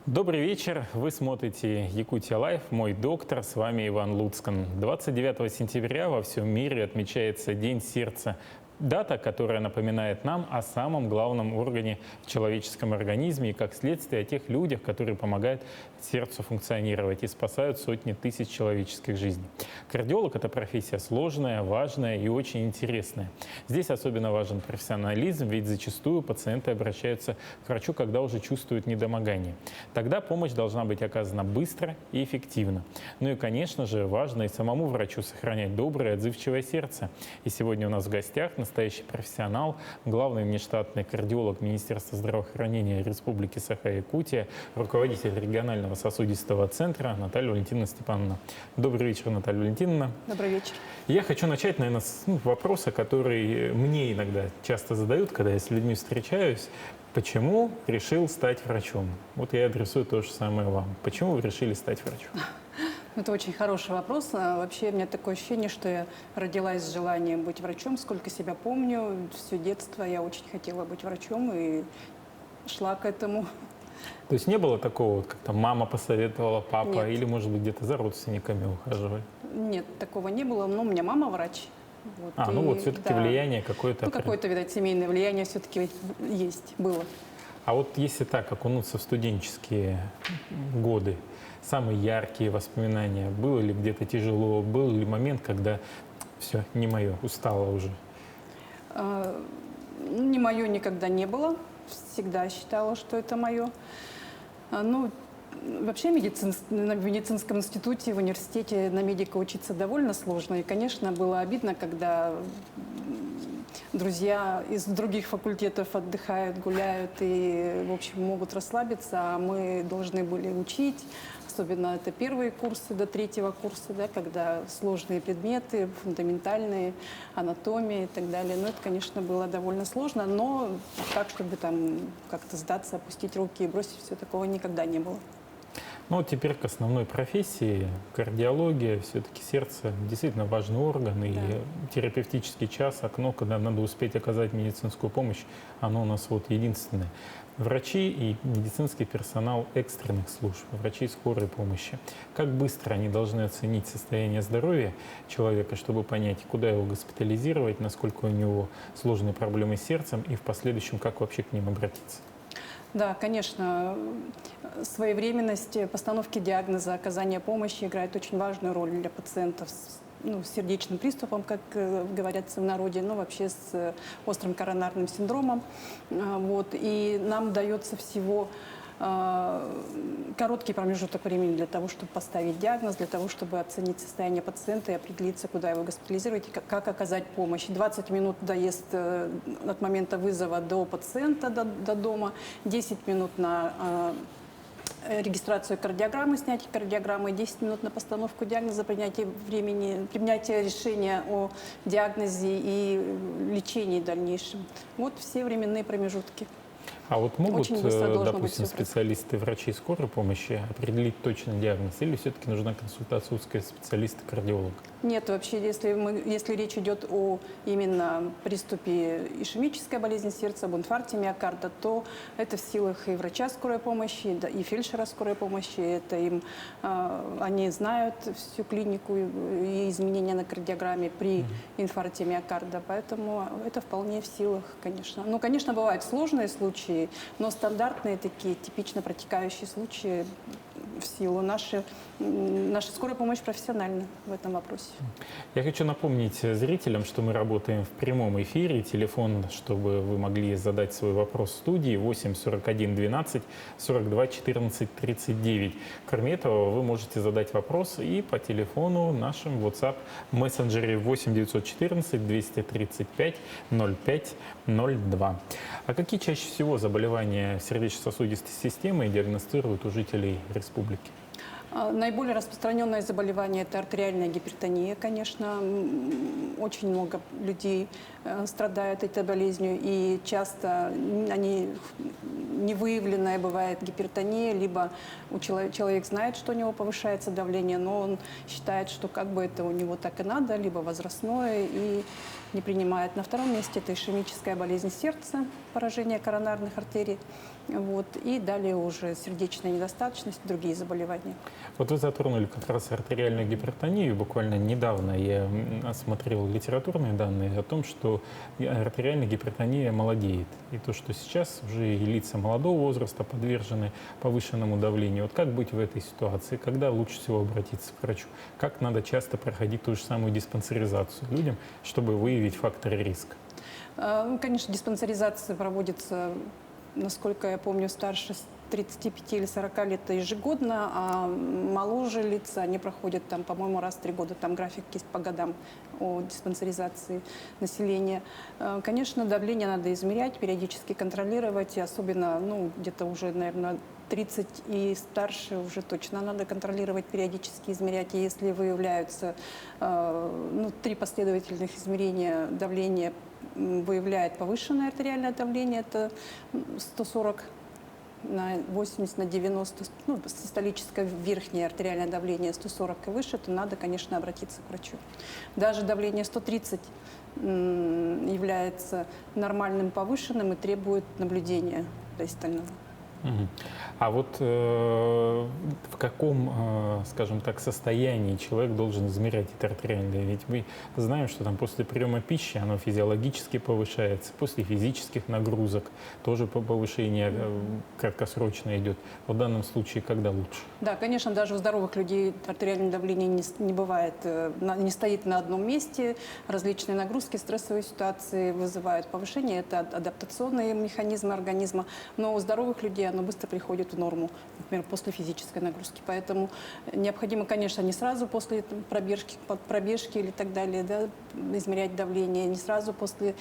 Добрый вечер. Вы смотрите Якутия Лайф. Мой доктор. С вами Иван Луцкан. 29 сентября во всем мире отмечается День сердца. Дата, которая напоминает нам о самом главном органе в человеческом организме и, как следствие, о тех людях, которые помогают сердцу функционировать и спасают сотни тысяч человеческих жизней. Кардиолог – это профессия сложная, важная и очень интересная. Здесь особенно важен профессионализм, ведь зачастую пациенты обращаются к врачу, когда уже чувствуют недомогание. Тогда помощь должна быть оказана быстро и эффективно. Ну и, конечно же, важно и самому врачу сохранять доброе, отзывчивое сердце. И сегодня у нас в гостях настоящий профессионал, главный внештатный кардиолог Министерства здравоохранения Республики Саха-Якутия, руководитель регионального сосудистого центра Наталья Валентиновна Степановна. Добрый вечер, Наталья Валентиновна. Добрый вечер. Я хочу начать, наверное, с вопроса, который мне иногда часто задают, когда я с людьми встречаюсь. Почему решил стать врачом? Вот я адресую то же самое вам. Почему вы решили стать врачом? Это очень хороший вопрос. Вообще, у меня такое ощущение, что я родилась с желанием быть врачом. Сколько себя помню, все детство я очень хотела быть врачом и шла к этому. То есть не было такого, вот, как там мама посоветовала, папа, Нет. или, может быть, где-то за родственниками ухаживали? Нет, такого не было. Но у меня мама врач. Вот, Ну вот все-таки да. влияние какое-то. Ну, какое-то, видать, семейное влияние все-таки есть, было. А вот если так окунуться в студенческие годы, самые яркие воспоминания, было ли где-то тяжело, был ли момент, когда все, не мое, устала уже? Не мое никогда не было. Всегда считала, что это мое. Ну, вообще в медицинском институте, в университете на медика учиться довольно сложно. И, конечно, было обидно, когда друзья из других факультетов отдыхают, гуляют и, в общем, могут расслабиться, а мы должны были учить. Особенно это первые курсы до третьего курса, да, когда сложные предметы, фундаментальные, анатомия и так далее. Но это, конечно, было довольно сложно, но так, чтобы там как-то сдаться, опустить руки и бросить, все такого никогда не было. Ну вот теперь к основной профессии. Кардиология, все-таки сердце действительно важный орган, и терапевтический час, окно, когда надо успеть оказать медицинскую помощь, оно у нас вот единственное. Врачи и медицинский персонал экстренных служб, врачи скорой помощи. Как быстро они должны оценить состояние здоровья человека, чтобы понять, куда его госпитализировать, насколько у него сложные проблемы с сердцем, и в последующем, как вообще к ним обратиться? Да, конечно, своевременность постановки диагноза, оказания помощи играет очень важную роль для пациентов с сердечным приступом, как говорится в народе, но вообще с острым коронарным синдромом. Вот. И нам дается всего короткий промежуток времени для того, чтобы поставить диагноз, для того, чтобы оценить состояние пациента и определиться, куда его госпитализировать и как оказать помощь. 20 минут доезд от момента вызова до пациента, до дома, 10 минут на регистрацию кардиограммы, снятие кардиограммы, 10 минут на постановку диагноза, принятие решения о диагнозе и лечении дальнейшем. Вот все временные промежутки. А вот могут, допустим, быть специалисты, врачи скорой помощи определить точный диагноз, или все-таки нужна консультация узкого специалиста-кардиолога? Нет, вообще, если речь идет о именно приступе ишемической болезни сердца, об инфаркте миокарда, то это в силах и врача скорой помощи, и фельдшера скорой помощи. Это они знают всю клинику и изменения на кардиограмме при инфаркте миокарда, поэтому это вполне в силах, конечно. Ну, конечно, бывают сложные случаи, но стандартные такие, типично протекающие случаи в силу. Наша скорая помощь профессиональна в этом вопросе. Я хочу напомнить зрителям, что мы работаем в прямом эфире. Телефон, чтобы вы могли задать свой вопрос в студии, 8 41 12 42 14 39. Кроме этого, вы можете задать вопрос и по телефону нашем WhatsApp мессенджере 8 914 235 05 02. А какие чаще всего заболевания сердечно-сосудистой системы диагностируют у жителей республики? Наиболее распространенное заболевание – это артериальная гипертония, конечно. Очень много людей страдают этой болезнью, и часто невыявленная бывает гипертония, либо человек знает, что у него повышается давление, но он считает, что как бы это у него так и надо, либо возрастное, и не принимает. На втором месте это ишемическая болезнь сердца, поражение коронарных артерий. Вот. И далее уже сердечная недостаточность, другие заболевания. Вот вы затронули как раз артериальную гипертонию. Буквально недавно я осмотрел литературные данные о том, что артериальная гипертония молодеет. И то, что сейчас уже и лица молодого возраста подвержены повышенному давлению. Вот как быть в этой ситуации? Когда лучше всего обратиться к врачу? Как надо часто проходить ту же самую диспансеризацию людям, чтобы выявить факторы риска? Ну, конечно, диспансеризация проводится, насколько я помню, старше 35 или 40 лет ежегодно, а моложе лица, они проходят там, по-моему, раз в 3 года. Там график есть по годам о диспансеризации населения. Конечно, давление надо измерять, периодически контролировать, и особенно, ну, где-то уже, наверное, 30 и старше уже точно надо контролировать, периодически измерять. И если выявляются 3 последовательных измерения давления, выявляет повышенное артериальное давление, это 140 на 80, на 90, ну, систолическое верхнее артериальное давление 140 и выше, то надо, конечно, обратиться к врачу. Даже давление 130 является нормальным повышенным и требует наблюдения пристального. А вот в каком, скажем так, состоянии человек должен измерять это артериальное? Ведь мы знаем, что там после приема пищи оно физиологически повышается, после физических нагрузок тоже повышение краткосрочно идет. В данном случае когда лучше? Да, конечно, даже у здоровых людей артериальное давление не бывает, не стоит на одном месте. Различные нагрузки, стрессовые ситуации вызывают повышение. Это адаптационные механизмы организма. Но у здоровых людей оно быстро приходит в норму, например, после физической нагрузки. Поэтому необходимо, конечно, не сразу после пробежки или так далее, да, измерять давление, не сразу после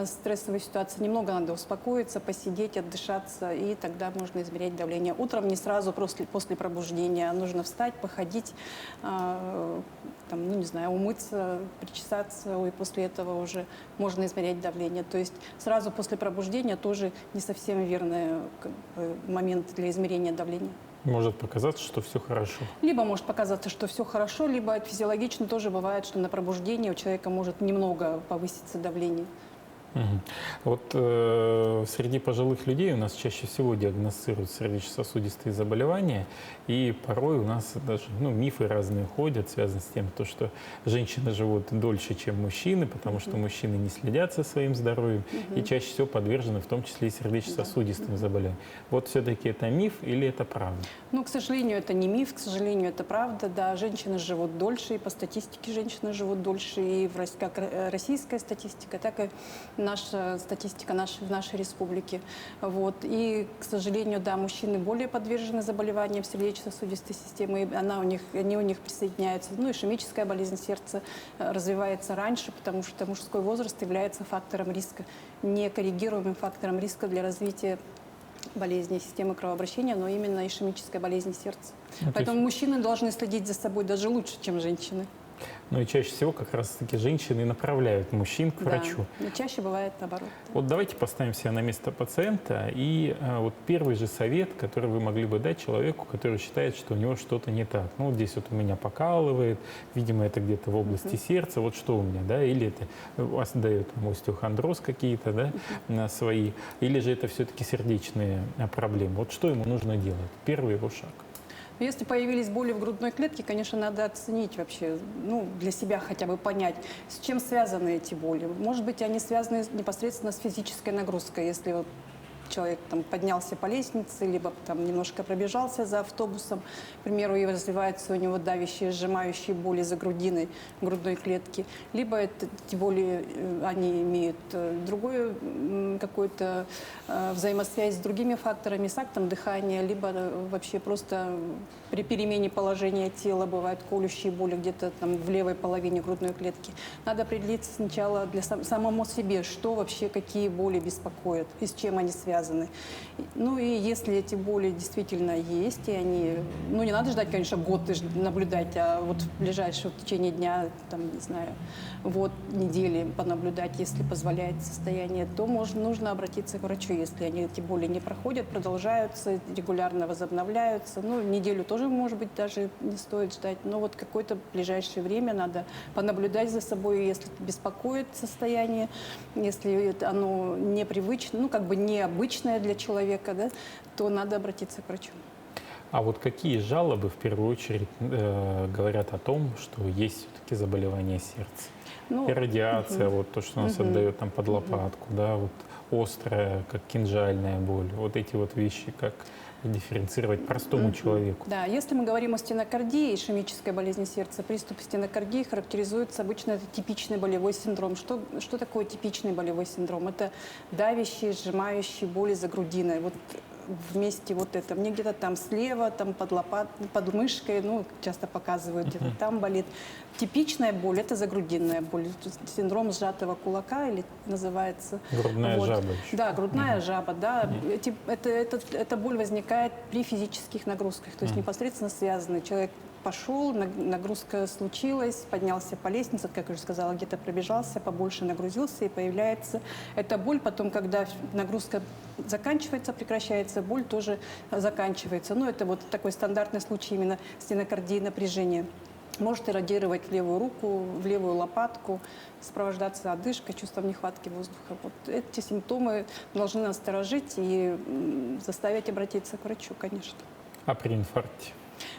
стрессовой ситуации. Немного надо успокоиться, посидеть, отдышаться, и тогда можно измерять давление. Утром не сразу после пробуждения. Нужно встать, походить, там, ну, не знаю, умыться, причесаться, и после этого уже можно измерять давление. То есть сразу после пробуждения тоже не совсем верный момент для измерения давления. Может показаться, что все хорошо. Либо может показаться, что все хорошо, либо физиологично тоже бывает, что на пробуждение у человека может немного повыситься давление. Вот среди пожилых людей у нас чаще всего диагностируют сердечно-сосудистые заболевания, и порой у нас даже мифы разные ходят, связанные с тем, что женщины живут дольше, чем мужчины, потому что мужчины не следят за своим здоровьем и чаще всего подвержены в том числе и сердечно-сосудистым заболеваниям. Вот все-таки это миф или это правда? Ну, к сожалению, это не миф, к сожалению, это правда. Да, женщины живут дольше, и по статистике женщины живут дольше, и как российская статистика, так и наша статистика в нашей республике. Вот. И, к сожалению, да, мужчины более подвержены заболеваниям сердечно-сосудистой системы, и они у них присоединяются. Ну, ишемическая болезнь сердца развивается раньше, потому что мужской возраст является фактором риска, некоррегируемым фактором риска для развития болезни системы кровообращения, но именно ишемическая болезнь сердца. Поэтому мужчины должны следить за собой даже лучше, чем женщины. Ну и чаще всего как раз-таки женщины направляют мужчин к врачу. Но чаще бывает наоборот. Да. Вот давайте поставим себя на место пациента. И вот первый же совет, который вы могли бы дать человеку, который считает, что у него что-то не так. Ну вот здесь вот у меня покалывает, видимо, это где-то в области сердца, вот что у меня, да, или это вас дает остеохондроз какие-то, да, свои, или же это все-таки сердечные проблемы. Вот что ему нужно делать? Первый его шаг. Если появились боли в грудной клетке, конечно, надо оценить вообще, ну, для себя хотя бы понять, с чем связаны эти боли. Может быть, они связаны непосредственно с физической нагрузкой, если вот человек там поднялся по лестнице, либо там немножко пробежался за автобусом, к примеру, и развиваются у него давящие, сжимающие боли за грудиной, грудной клетки, либо эти боли, они имеют другую какую-то взаимосвязь с другими факторами, с актом дыхания, либо вообще просто при перемене положения тела бывают колющие боли где-то там в левой половине грудной клетки. Надо определиться сначала для самому себе, что вообще, какие боли беспокоят и с чем они связаны. связаны. Ну и если эти боли действительно есть, и они, ну не надо ждать, конечно, год и наблюдать, а вот в ближайшее в течение дня, там, не знаю, вот недели понаблюдать, если позволяет состояние, то нужно обратиться к врачу, если эти боли не проходят, продолжаются, регулярно возобновляются. Ну, неделю тоже, может быть, даже не стоит ждать, но вот какое-то ближайшее время надо понаблюдать за собой, если беспокоит состояние, если оно непривычно, ну, как бы необычное для человека, да, то надо обратиться к врачу. А вот какие жалобы в первую очередь говорят о том, что есть все-таки заболевание сердца? Ну, И радиация, вот то, что нас отдает там под лопатку, да, вот острая, как кинжальная боль, вот эти вот вещи, как дифференцировать простому человеку? Да, если мы говорим о стенокардии, ишемической болезни сердца, приступ стенокардии характеризуется обычно это типичный болевой синдром. Что такое типичный болевой синдром? Это давящие, сжимающие боли за грудиной. Вот вместе вот это. Мне где-то там слева, там под мышкой, ну, часто показывают, где-то там болит. Типичная боль – это загрудинная боль. Синдром сжатого кулака или называется. Грудная вот. жаба еще. Да, грудная жаба, да. Эта боль возникает при физических нагрузках, то есть непосредственно связаны. Человек пошел, нагрузка случилась, поднялся по лестнице, как я уже сказала, где-то пробежался, побольше нагрузился, и появляется эта боль. Потом, когда нагрузка заканчивается, прекращается, боль тоже заканчивается. Ну, это вот такой стандартный случай именно стенокардии напряжения. Может иррадировать в левую руку, в левую лопатку, сопровождаться одышкой, чувством нехватки воздуха. Вот эти симптомы должны насторожить и заставить обратиться к врачу, конечно. А при инфаркте?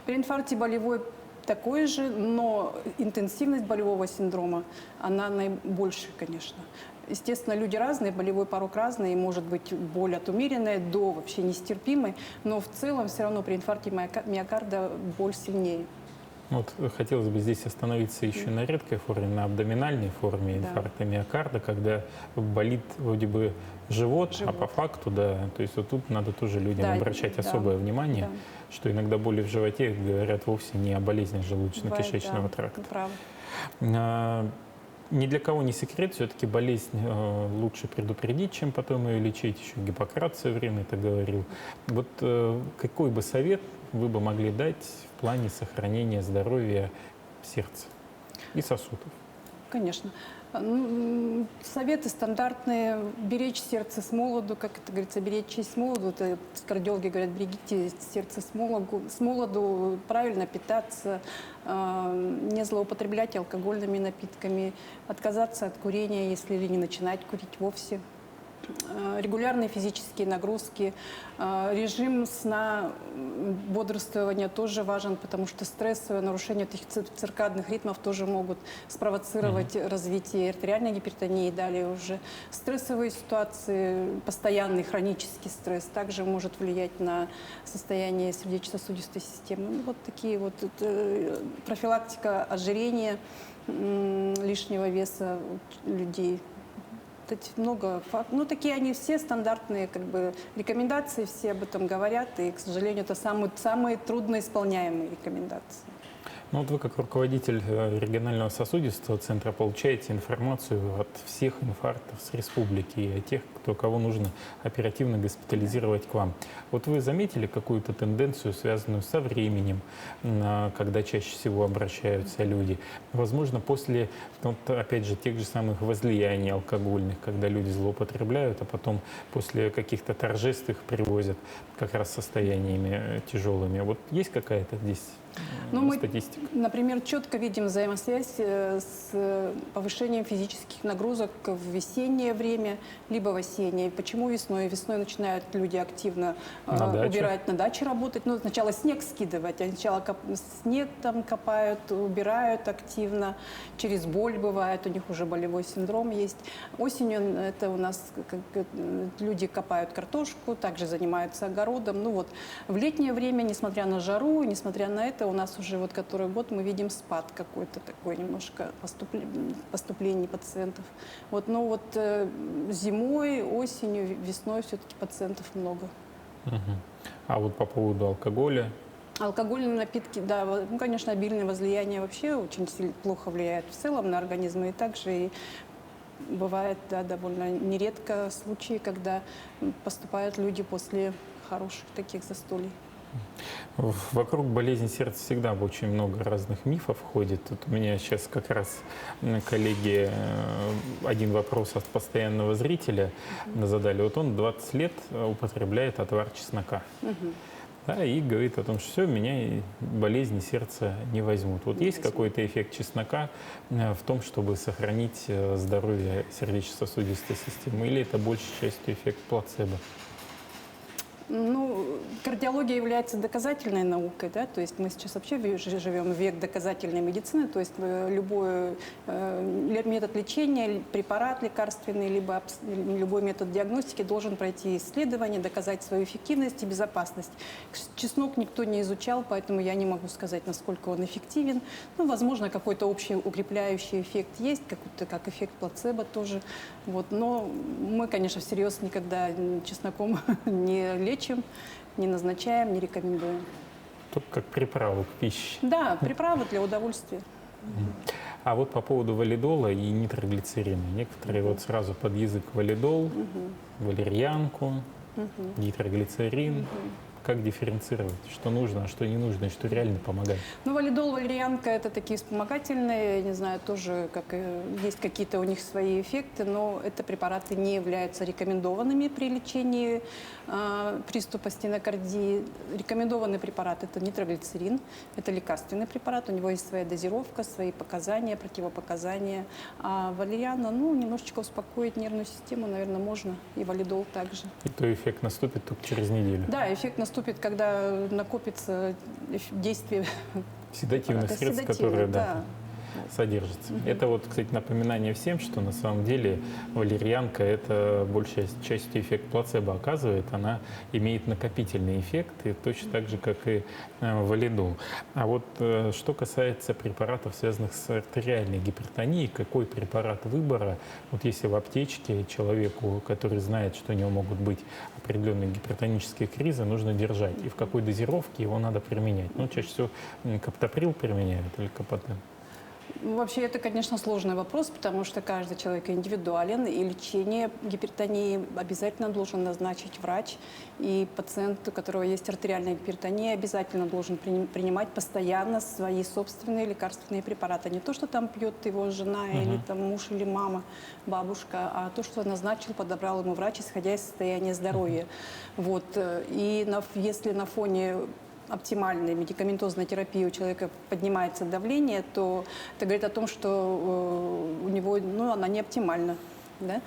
При инфаркте болевой такой же, но интенсивность болевого синдрома, она наибольшая, конечно. Естественно, люди разные, болевой порог разный, и может быть боль от умеренной до вообще нестерпимой, но в целом все равно при инфаркте миокарда боль сильнее. Вот хотелось бы здесь остановиться еще на редкой форме, на абдоминальной форме инфаркта миокарда, когда болит вроде бы живот, а по факту, да, то есть вот тут надо тоже людям обращать особое внимание, что иногда боли в животе говорят вовсе не о болезни желудочно-кишечного тракта. Правда. Ни для кого не секрет, все-таки болезнь лучше предупредить, чем потом ее лечить. Еще Гиппократ в свое время это говорил. Вот какой бы совет вы бы могли дать в плане сохранения здоровья сердца и сосудов? Конечно. Советы стандартные. Беречь сердце с молоду, как это говорится, беречь честь с молоду. Это кардиологи говорят, берегите сердце с молоду, правильно питаться, не злоупотреблять алкогольными напитками, отказаться от курения, если или не начинать курить вовсе. Регулярные физические нагрузки, режим сна, бодрствования тоже важен, потому что стрессовое нарушение этих циркадных ритмов тоже могут спровоцировать развитие артериальной гипертонии. Далее уже стрессовые ситуации, постоянный хронический стресс также может влиять на состояние сердечно-сосудистой системы. Вот такие вот профилактика ожирения, лишнего веса людей. Много фактов. Ну, такие они все стандартные рекомендации, все об этом говорят, и, к сожалению, это самые трудноисполняемые рекомендации. Ну, вот вы, как руководитель регионального сосудистого центра, получаете информацию от всех инфарктов с республики и от тех, кого нужно оперативно госпитализировать к вам. Вот вы заметили какую-то тенденцию, связанную со временем, когда чаще всего обращаются люди? Возможно, после, опять же, тех же самых возлияний алкогольных, когда люди злоупотребляют, а потом после каких-то торжеств их привозят как раз состояниями тяжелыми. Вот есть какая-то здесь статистика? Мы, например, четко видим взаимосвязь с повышением физических нагрузок в весеннее время, либо в осеннее. Почему весной? Весной начинают люди активно убирать на даче, работать. Ну, сначала снег скидывать, а сначала снег там копают, убирают активно. Через боль бывает, у них уже болевой синдром есть. Осенью это у нас люди копают картошку, также занимаются огородом. Ну вот, в летнее время, несмотря на жару, несмотря на это, у нас уже вот который год мы видим спад какой-то такой, немножко поступлений пациентов. Вот, но вот зимой, осенью, весной все-таки пациентов много. А вот по поводу алкоголя? Алкогольные напитки, да, ну, конечно, обильное возлияние вообще очень плохо влияет в целом на организм, и также и бывает, да, довольно нередко случаи, когда поступают люди после хороших таких застолий. Вокруг болезни сердца всегда очень много разных мифов ходит. Тут у меня сейчас как раз коллеги один вопрос от постоянного зрителя задали. Вот он 20 лет употребляет отвар чеснока. Да, и говорит о том, что все, меня и болезни сердца не возьмут. Вот есть какой-то эффект чеснока в том, чтобы сохранить здоровье сердечно-сожильной системы, или это большей частью эффект плацебо? Ну, кардиология является доказательной наукой, да, то есть мы сейчас вообще живем в век доказательной медицины, то есть любой метод лечения, препарат лекарственный, либо любой метод диагностики должен пройти исследование, доказать свою эффективность и безопасность. Чеснок никто не изучал, поэтому я не могу сказать, насколько он эффективен. Ну, возможно, какой-то общий укрепляющий эффект есть, как эффект плацебо тоже. Вот. Но мы, конечно, всерьез никогда чесноком не лечим, не назначаем, не рекомендуем. Только как приправу к пище. Да, приправы для удовольствия. А вот по поводу валидола и нитроглицерина. Некоторые вот сразу под язык валидол, валерьянку, нитроглицерин. Как дифференцировать, что нужно, а что не нужно, и что реально помогает? Ну, валидол, валерьянка – это такие вспомогательные, я не знаю, тоже есть какие-то у них свои эффекты, но это препараты не являются рекомендованными при лечении приступа стенокардии. Рекомендованный препарат – это нитроглицерин, это лекарственный препарат, у него есть своя дозировка, свои показания, противопоказания. А валериана, ну, немножечко успокоить нервную систему, наверное, можно, и валидол также. И то эффект наступит только через неделю? Да, эффект наступит, когда накопится действие седативных средств, которые содержатся. Это вот, кстати, напоминание всем, что на самом деле валерьянка, это большая часть эффект плацебо оказывает, она имеет накопительный эффект, и точно так же, как и валидол. А вот что касается препаратов, связанных с артериальной гипертонией, какой препарат выбора, вот если в аптечке человеку, который знает, что у него могут быть определенные гипертонические кризы, нужно держать, и в какой дозировке его надо применять? Ну, чаще всего каптоприл применяют или капотен? Вообще, это, конечно, сложный вопрос, потому что каждый человек индивидуален, и лечение гипертонии обязательно должен назначить врач, и пациент, у которого есть артериальная гипертония, обязательно должен принимать постоянно свои собственные лекарственные препараты. Не то, что там пьет его жена, или там муж, или мама, бабушка, а то, что назначил, подобрал ему врач, исходя из состояния здоровья. Вот. И если на фоне оптимальной медикаментозной терапии у человека поднимается давление, то это говорит о том, что у него, она не оптимальна. Да?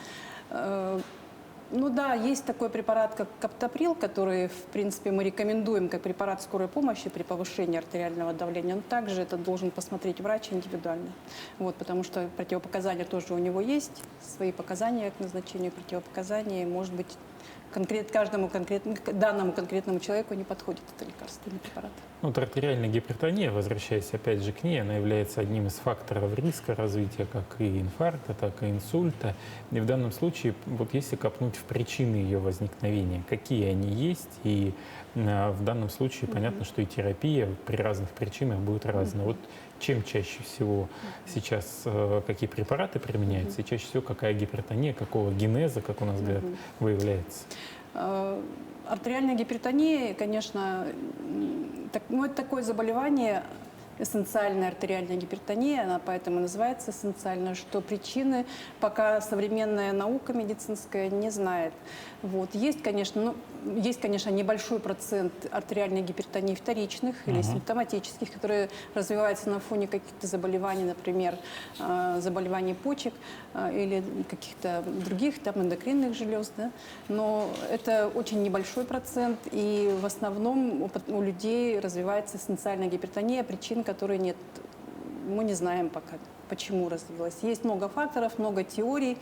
Ну да, есть такой препарат, как каптоприл, который, в принципе, мы рекомендуем как препарат скорой помощи при повышении артериального давления. Но также это должен посмотреть врач индивидуально. Вот, потому что противопоказания тоже у него есть, свои показания к назначению противопоказаний, может быть, данному конкретному человеку не подходит это лекарственный препарат. Вот артериальная гипертония, возвращаясь опять же к ней, она является одним из факторов риска развития как и инфаркта, так и инсульта. И в данном случае, вот если копнуть в причины ее возникновения, какие они есть, и в данном случае понятно, что и терапия при разных причинах будет разная. Вот чем чаще всего сейчас какие препараты применяются, и чаще всего какая гипертония, какого генеза, как у нас говорят, выявляется? Артериальная гипертония, конечно, это такое заболевание, эссенциальная артериальная гипертония, она поэтому называется эссенциальной, что причины пока современная наука медицинская не знает. Вот. Есть, конечно, небольшой процент артериальной гипертонии вторичных или симптоматических, которые развиваются на фоне каких-то заболеваний, например, заболеваний почек или каких-то других, там, эндокринных желез. Да? Но это очень небольшой процент, и в основном у людей развивается эссенциальная гипертония, причин которые нет, мы не знаем пока, почему развилась. Есть много факторов, много теорий.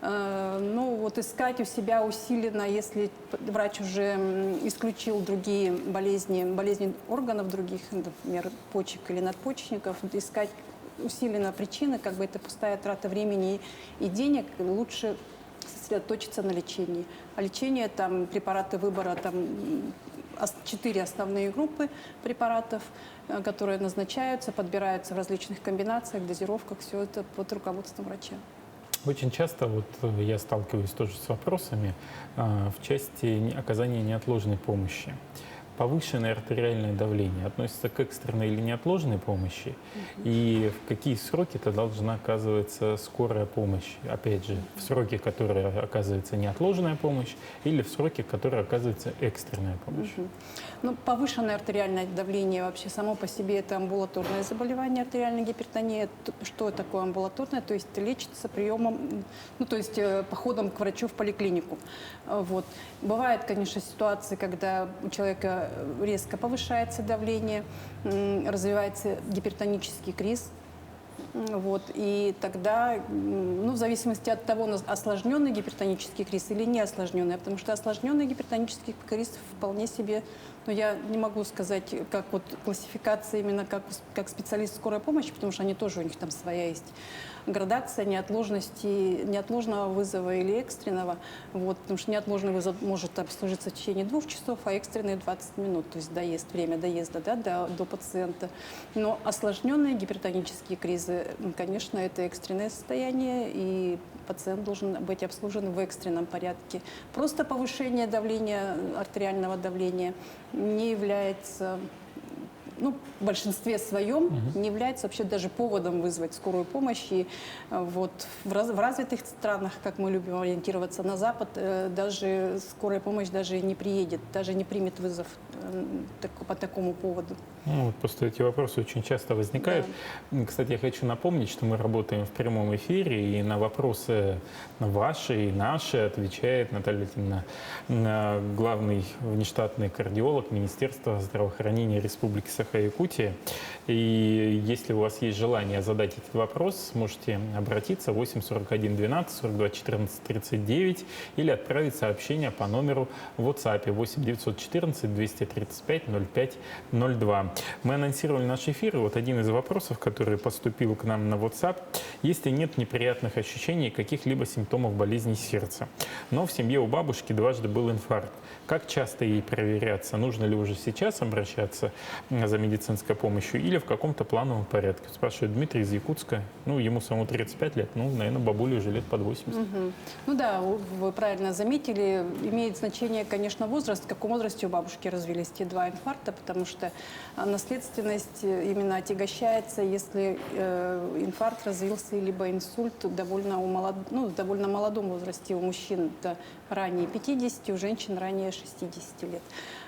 Но вот искать у себя усиленно, если врач уже исключил другие болезни органов других, например, почек или надпочечников, искать усиленно причины, как бы это пустая трата времени и денег, лучше сосредоточиться на лечении. А лечение, там, препараты выбора, там, 4 основные группы препаратов, которые назначаются, подбираются в различных комбинациях, дозировках, все это под руководством врача. Очень часто я сталкиваюсь тоже с вопросами в части оказания неотложной помощи. Повышенное артериальное давление относится к экстренной или неотложной помощи? И в какие сроки это должна оказываться скорая помощь? Опять же, в сроки, которые оказывается неотложная помощь, или в сроки, в которые оказывается экстренная помощь? Ну, повышенное артериальное давление вообще само по себе это амбулаторное заболевание, артериальная гипертония. Что такое амбулаторное? То есть лечится приемом, ну, то есть походом к врачу в поликлинику. Вот. Бывают, конечно, ситуации, когда у человека резко повышается давление, развивается гипертонический криз. Вот, и тогда, ну, в зависимости от того, осложненный гипертонический криз или не осложненный, потому что осложненный гипертонический криз вполне себе, но я не могу сказать, как вот классификация именно как специалист скорой помощи, потому что они тоже, у них там своя есть градация неотложного вызова или экстренного, вот, потому что неотложный вызов может обслужиться в течение 2 часов, а экстренный 20 минут, то есть время доезда, да, до пациента. Но осложненные гипертонические кризы, конечно, это экстренное состояние, и пациент должен быть обслужен в экстренном порядке. Просто повышение давления, артериального давления не является, ну, в большинстве своем не является вообще даже поводом вызвать скорую помощь. И вот в развитых странах, как мы любим ориентироваться на Запад, даже скорая помощь даже не приедет, даже не примет вызов по такому поводу. Ну, вот просто эти вопросы очень часто возникают. Да. Кстати, я хочу напомнить, что мы работаем в прямом эфире, и на вопросы ваши и наши отвечает Наталья Литвиновна, главный внештатный кардиолог Министерства здравоохранения Республики Саха-Якутия. И если у вас есть желание задать этот вопрос, можете обратиться 8 41 12 42 14 39 или отправить сообщение по номеру в WhatsApp 8 914 235 05 02. Мы анонсировали наш эфир, и вот один из вопросов, который поступил к нам на WhatsApp: если нет неприятных ощущений каких-либо симптомов болезни сердца, но в семье у бабушки дважды был инфаркт, как часто ей проверяться? Нужно ли уже сейчас обращаться за медицинской помощью или в каком-то плановом порядке? Спрашивает Дмитрий из Якутска. Ну, ему самому 35 лет, ну, наверное, бабуле уже лет под 80. Ну да, вы правильно заметили. Имеет значение, конечно, возраст. В каком возрасте у бабушки развились те 2 инфаркта, потому что наследственность именно отягощается, если инфаркт развился, либо инсульт в довольно молодом возрасте. У мужчин это ранее 50, у женщин ранее 60 лет.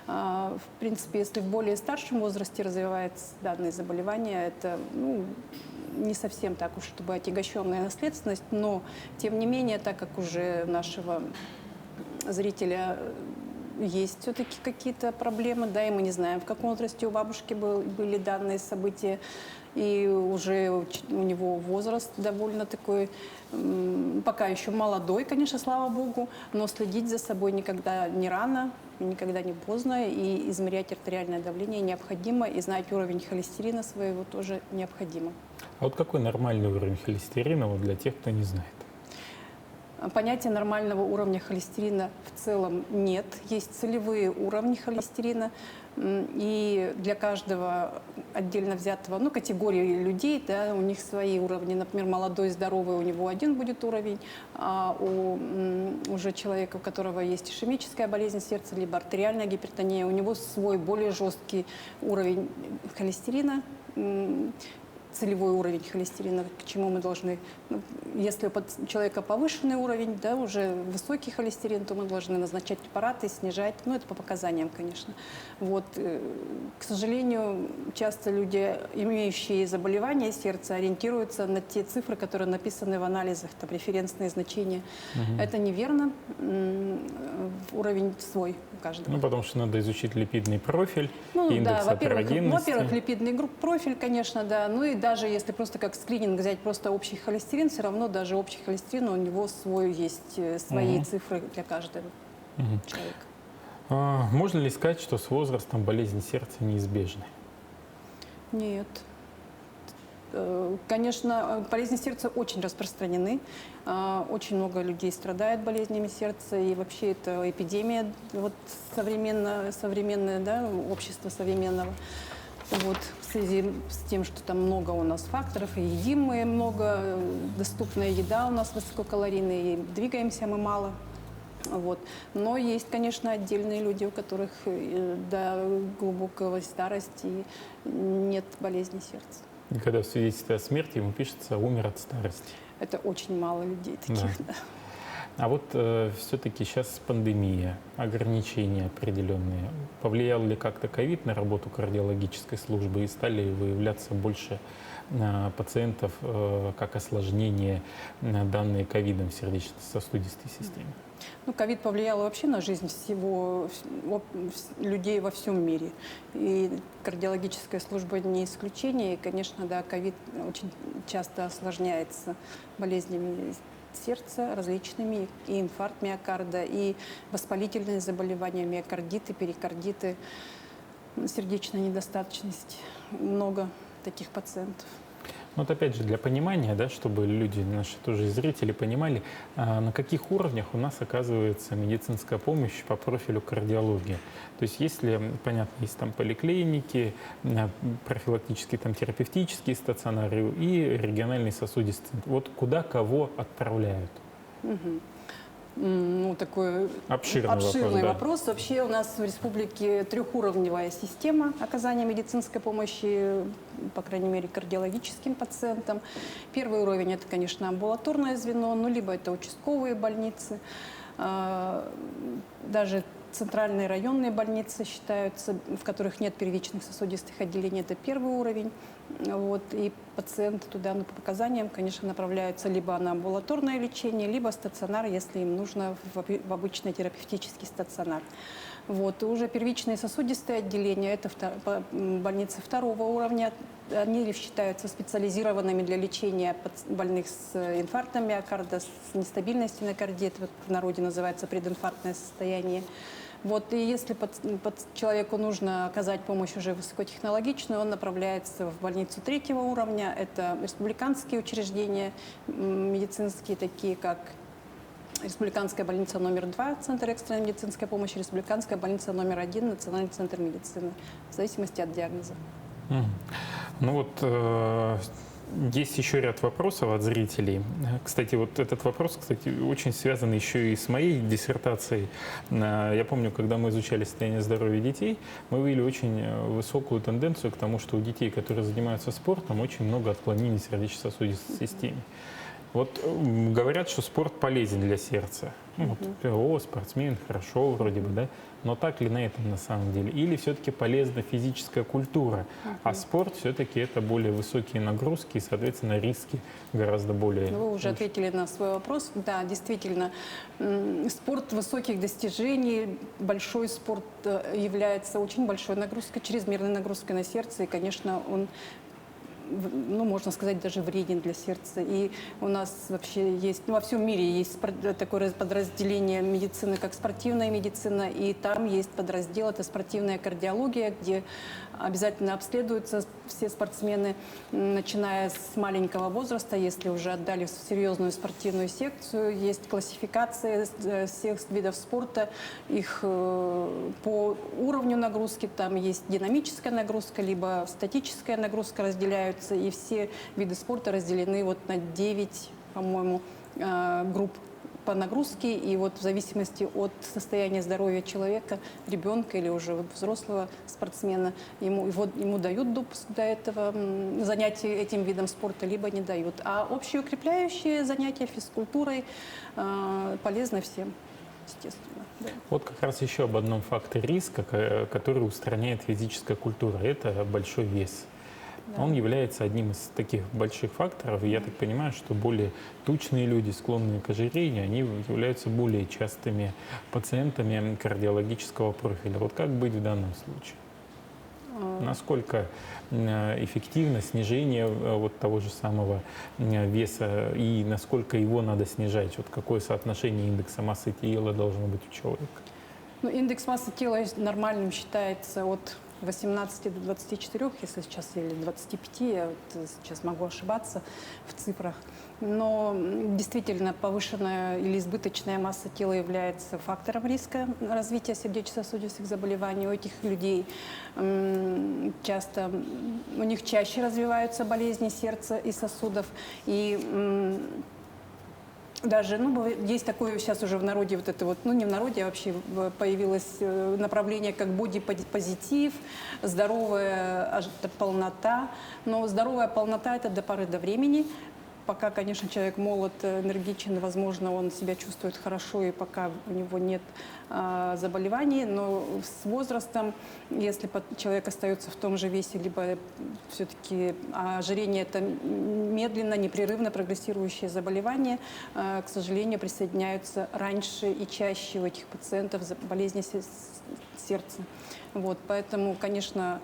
В принципе, если в более старшем возрасте развивается данное заболевание, это не совсем так уж, чтобы отягощенная наследственность, но тем не менее, так как уже нашего зрителя есть все-таки какие-то проблемы, да, и мы не знаем, в каком возрасте у бабушки были данные события, и уже у него возраст довольно такой, пока еще молодой, конечно, слава богу, но следить за собой никогда не рано, никогда не поздно, и измерять артериальное давление необходимо, и знать уровень холестерина своего тоже необходимо. А вот какой нормальный уровень холестерина для тех, кто не знает? Понятия нормального уровня холестерина в целом нет. Есть целевые уровни холестерина, и для каждого отдельно взятого, категории людей, да, у них свои уровни. Например, молодой, здоровый, у него один будет уровень, а уже человека, у которого есть ишемическая болезнь сердца, либо артериальная гипертония, у него свой более жесткий уровень холестерина, целевой уровень холестерина, к чему мы должны, если у человека повышенный уровень, да, уже высокий холестерин, то мы должны назначать препараты, снижать, это по показаниям, конечно. Вот. К сожалению, часто люди, имеющие заболевания сердца, ориентируются на те цифры, которые написаны в анализах, там референсные значения. Это неверно, уровень свой у каждого. Потому что надо изучить липидный профиль, индекс атерогенности. Во-первых, липидный профиль, конечно, да, и даже если просто как скрининг взять просто общий холестерин, все равно даже общий холестерин, у него свой есть, свои цифры для каждого человека. Можно ли сказать, что с возрастом болезни сердца неизбежны? Нет. Конечно, болезни сердца очень распространены. Очень много людей страдает болезнями сердца. И вообще это эпидемия современное, да, общество современного. Вот, в связи с тем, что там много у нас факторов, и едим мы много, доступная еда у нас высококалорийная, и двигаемся мы мало. Вот. Но есть, конечно, отдельные люди, у которых до глубокой старости нет болезни сердца. И когда в свидетельстве о смерти ему пишется «умер от старости». Это очень мало людей таких. Да. Да. А вот все-таки сейчас пандемия, ограничения определенные. Повлиял ли как-то ковид на работу кардиологической службы и стали ли выявляться больше пациентов как осложнение, данные ковидом в сердечно-сосудистой системе? Ну, ковид повлиял вообще на жизнь людей во всем мире. И кардиологическая служба не исключение. И, конечно, да, ковид очень часто осложняется болезнями сердца различными, и инфаркт миокарда, и воспалительные заболевания, миокардиты, перикардиты, сердечная недостаточность. Много таких пациентов. Вот опять же, для понимания, да, чтобы люди, наши тоже и зрители понимали, на каких уровнях у нас оказывается медицинская помощь по профилю кардиологии. То есть если, понятно, есть там поликлиники, профилактические там терапевтические стационары и региональные сосудистые. Вот куда кого отправляют? Ну, такой Обширный вопрос. Вообще у нас в республике трехуровневая система оказания медицинской помощи, по крайней мере, кардиологическим пациентам. Первый уровень – это, конечно, амбулаторное звено, ну, либо это участковые больницы. Даже центральные районные больницы считаются, в которых нет первичных сосудистых отделений, это первый уровень. Вот, и пациенты туда по показаниям, конечно, направляются либо на амбулаторное лечение, либо стационар, если им нужно в обычный терапевтический стационар. Вот, и уже первичные сосудистые отделения, это больницы второго уровня, они считаются специализированными для лечения больных с инфарктом миокарда, с нестабильностью миокардии, это в народе называется прединфарктное состояние. Вот, и если человеку нужно оказать помощь уже высокотехнологичную, он направляется в больницу третьего уровня. Это республиканские учреждения медицинские, такие как Республиканская больница номер 2, Центр экстренной медицинской помощи, Республиканская больница номер 1, Национальный центр медицины, в зависимости от диагноза. Ну вот есть еще ряд вопросов от зрителей. Кстати, вот этот вопрос, очень связан еще и с моей диссертацией. Я помню, когда мы изучали состояние здоровья детей, мы выявили очень высокую тенденцию к тому, что у детей, которые занимаются спортом, очень много отклонений в сердечно-сосудистой системе. Вот говорят, что спорт полезен для сердца. Ну, вот, спортсмен, хорошо вроде бы, да? Но так ли на этом на самом деле? Или все-таки полезна физическая культура, а спорт все-таки это более высокие нагрузки и, соответственно, риски гораздо более... Вы уже ответили на свой вопрос. Да, действительно, спорт высоких достижений, большой спорт является очень большой нагрузкой, чрезмерной нагрузкой на сердце, и, конечно, он, ну, можно сказать, даже вреден для сердца. И у нас вообще есть, ну, во всем мире есть такое подразделение медицины, как спортивная медицина, и там есть подраздел, это спортивная кардиология, где обязательно обследуются все спортсмены, начиная с маленького возраста, если уже отдали в серьезную спортивную секцию. Есть классификация всех видов спорта, их по уровню нагрузки, там есть динамическая нагрузка, либо статическая нагрузка разделяются, и все виды спорта разделены вот на 9, по-моему, групп по нагрузке, и вот в зависимости от состояния здоровья человека, ребенка или уже взрослого спортсмена, ему дают допуск до этого занятия этим видом спорта, либо не дают. А общеукрепляющие занятия физкультурой полезны всем, естественно. Да. Вот как раз еще об одном факторе риска, который устраняет физическая культура, это большой вес. Да. Он является одним из таких больших факторов. И я так понимаю, что более тучные люди, склонные к ожирению, они являются более частыми пациентами кардиологического профиля. Вот как быть в данном случае? Насколько эффективно снижение вот того же самого веса и насколько его надо снижать? Вот какое соотношение индекса массы тела должно быть у человека? Ну, индекс массы тела нормальным считается от 18 до 24, если сейчас, или 25, я вот сейчас могу ошибаться в цифрах. Но действительно повышенная или избыточная масса тела является фактором риска развития сердечно-сосудистых заболеваний. У этих людей часто, у них чаще развиваются болезни сердца и сосудов. И даже, есть такое сейчас уже в народе, вот это вот, не в народе, а вообще появилось направление как бодипозитив, здоровая полнота. Но здоровая полнота – это до поры до времени. Пока, конечно, человек молод, энергичен, возможно, он себя чувствует хорошо, и пока у него нет заболеваний, но с возрастом, если человек остается в том же весе, либо все-таки ожирение – это медленно, непрерывно прогрессирующее заболевание, к сожалению, присоединяются раньше и чаще у этих пациентов болезни сердца. Вот, поэтому, конечно,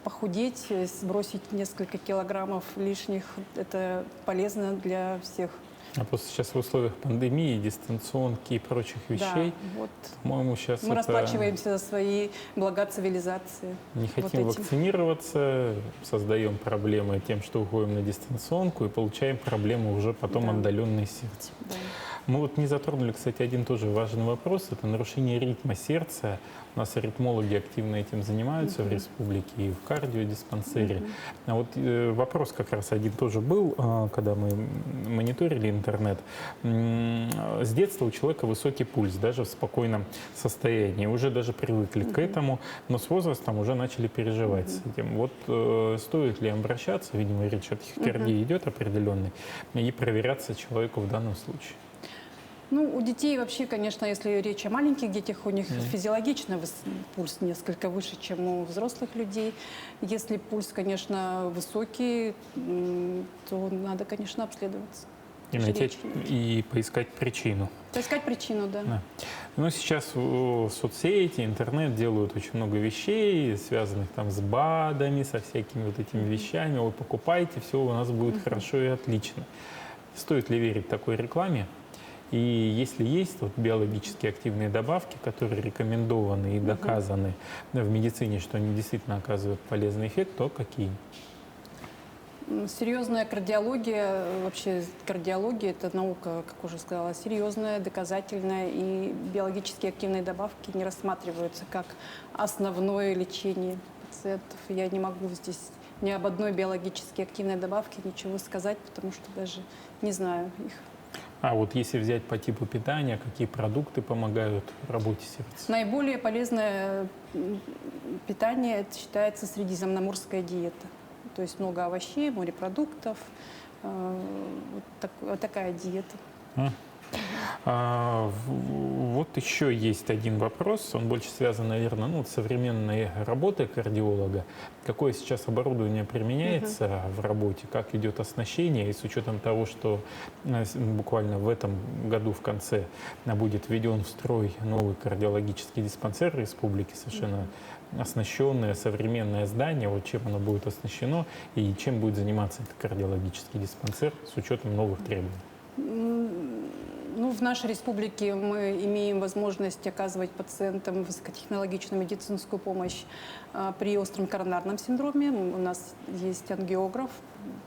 похудеть, сбросить несколько килограммов лишних – это полезно для всех. А просто сейчас в условиях пандемии, дистанционки и прочих вещей, Да, вот. по-моему, сейчас Мы расплачиваемся за свои блага цивилизации. не хотим вакцинироваться, создаем проблемы тем, что уходим на дистанционку и получаем проблемы уже потом отдаленные сердца. Да. Мы вот не затронули, кстати, один тоже важный вопрос. Это нарушение ритма сердца. У нас аритмологи активно этим занимаются в республике и в кардиодиспансере. А вот вопрос как раз один тоже был, когда мы мониторили интернет. С детства у человека высокий пульс, даже в спокойном состоянии. Уже даже привыкли к этому, но с возрастом уже начали переживать с этим. Вот стоит ли обращаться, видимо, речь о тахикардии идет определенной, и проверяться человеку в данном случае? У детей вообще, конечно, если речь о маленьких детях, у них физиологично пульс несколько выше, чем у взрослых людей. Если пульс, конечно, высокий, то надо, конечно, обследоваться. И поискать причину. Поискать причину, да. Но сейчас соцсети, интернет делают очень много вещей, связанных там с БАДами, со всякими вот этими вещами. Вы покупайте, все у нас будет хорошо и отлично. Стоит ли верить такой рекламе? И если есть вот биологически активные добавки, которые рекомендованы и доказаны в медицине, что они действительно оказывают полезный эффект, то какие? Серьезная кардиология, вообще кардиология – это наука, как уже сказала, серьезная, доказательная, и биологически активные добавки не рассматриваются как основное лечение пациентов. Я не могу здесь ни об одной биологически активной добавке ничего сказать, потому что даже не знаю их. А вот если взять по типу питания, какие продукты помогают работе сердца? Наиболее полезное питание – это считается средиземноморская диета. То есть много овощей, морепродуктов, вот такая диета. Вот еще есть один вопрос, он больше связан, наверное, с современной работой кардиолога. Какое сейчас оборудование применяется в работе, как идет оснащение, и с учетом того, что буквально в этом году в конце будет введен в строй новый кардиологический диспансер республики, совершенно оснащенное современное здание, вот чем оно будет оснащено и чем будет заниматься этот кардиологический диспансер с учетом новых требований? В нашей республике мы имеем возможность оказывать пациентам высокотехнологичную медицинскую помощь при остром коронарном синдроме. У нас есть ангиограф,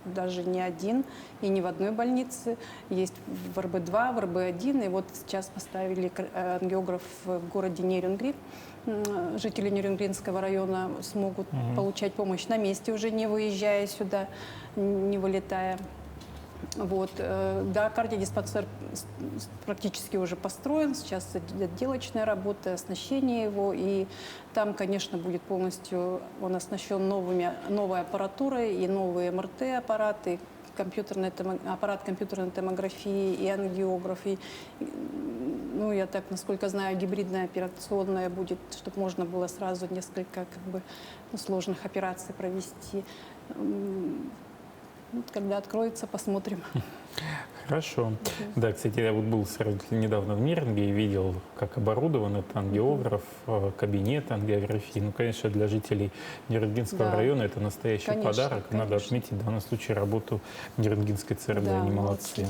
даже не один и не в одной больнице. Есть в РБ-2, в РБ-1. И вот сейчас поставили ангиограф в городе Нерюнгри. Жители Нерюнгринского района смогут получать помощь на месте, уже не выезжая сюда, не вылетая. Вот. Да, кардиодиспансер практически уже построен, сейчас отделочная работа, оснащение его, и там, конечно, будет полностью он оснащен новой аппаратурой, и новые МРТ-аппараты, аппарат компьютерной томографии и ангиографии. Я так, насколько знаю, гибридная операционная будет, чтобы можно было сразу несколько сложных операций провести. Когда откроется, посмотрим. Хорошо. Да, кстати, я вот был недавно в Нерюнге и видел, как оборудован этот ангиограф, кабинет ангиографии. Конечно, для жителей Нерюнгинского района это настоящий подарок. Надо отметить в данном случае работу Нерюнгинской ЦРБ. Они молодцы.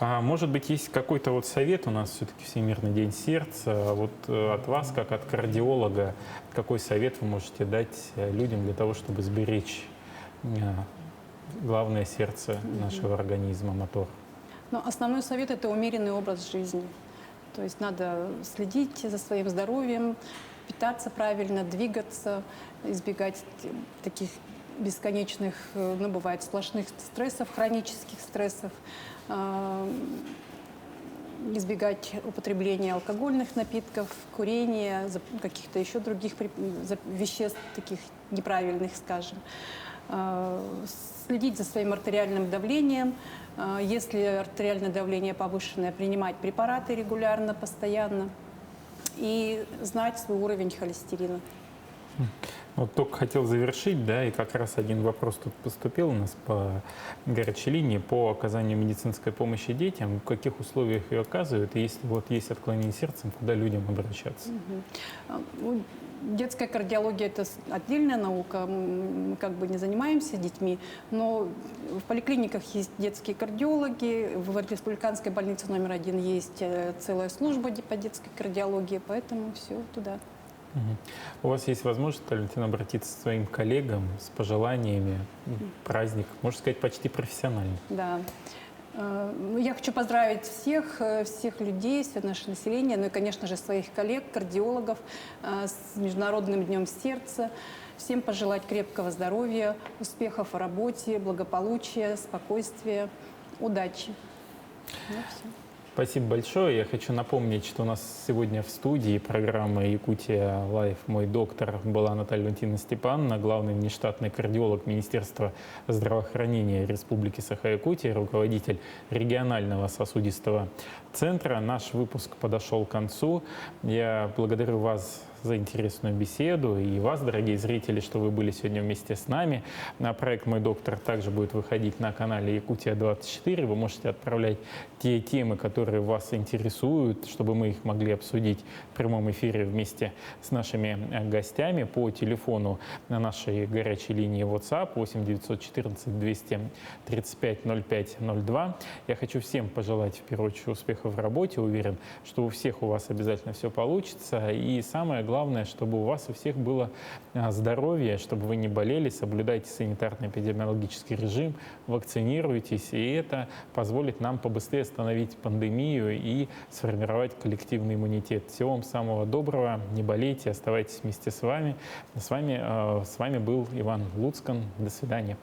А может быть, есть какой-то вот совет, у нас все-таки Всемирный день сердца, вот от вас, как от кардиолога, какой совет вы можете дать людям для того, чтобы сберечь э, главное сердце нашего организма, мотор? Но основной совет – это умеренный образ жизни. То есть надо следить за своим здоровьем, питаться правильно, двигаться, избегать таких бесконечных, ну, бывает, сплошных стрессов, хронических стрессов, избегать употребления алкогольных напитков, курения, каких-то еще других веществ, таких неправильных, скажем. Следить за своим артериальным давлением. Если артериальное давление повышенное, принимать препараты регулярно, постоянно. И знать свой уровень холестерина. Вот только хотел завершить, да, и как раз один вопрос тут поступил у нас по горячей линии по оказанию медицинской помощи детям. В каких условиях ее оказывают? И если вот есть отклонение сердцем, куда людям обращаться? Детская кардиология – это отдельная наука, мы как бы не занимаемся детьми, но в поликлиниках есть детские кардиологи, в республиканской больнице номер 1 есть целая служба по детской кардиологии, поэтому все туда. У вас есть возможность, Валентина, обратиться к своим коллегам с пожеланиями, праздник, можно сказать, почти профессионально. Да. Я хочу поздравить всех людей, все наше население, ну и, конечно же, своих коллег, кардиологов с Международным днем сердца. Всем пожелать крепкого здоровья, успехов в работе, благополучия, спокойствия, удачи. Ну, все. Спасибо большое. Я хочу напомнить, что у нас сегодня в студии программы «Якутия Лайф» мой доктор была Наталья Валентиновна Степановна, главный внештатный кардиолог Министерства здравоохранения Республики Саха-Якутия, руководитель регионального сосудистого центра. Наш выпуск подошел к концу. Я благодарю вас за интересную беседу и вас, дорогие зрители, что вы были сегодня вместе с нами. Проект «Мой доктор» также будет выходить на канале Якутия-24. Вы можете отправлять те темы, которые вас интересуют, чтобы мы их могли обсудить в прямом эфире вместе с нашими гостями по телефону на нашей горячей линии WhatsApp 8 914 235 05 02. Я хочу всем пожелать, в первую очередь, успехов в работе. Уверен, что у всех у вас обязательно все получится. И самое главное, чтобы у вас у всех было здоровье, чтобы вы не болели, соблюдайте санитарно-эпидемиологический режим, вакцинируйтесь, и это позволит нам побыстрее остановить пандемию и сформировать коллективный иммунитет. Всего вам самого доброго, не болейте, оставайтесь вместе с вами. С вами был Иван Луцкан. До свидания.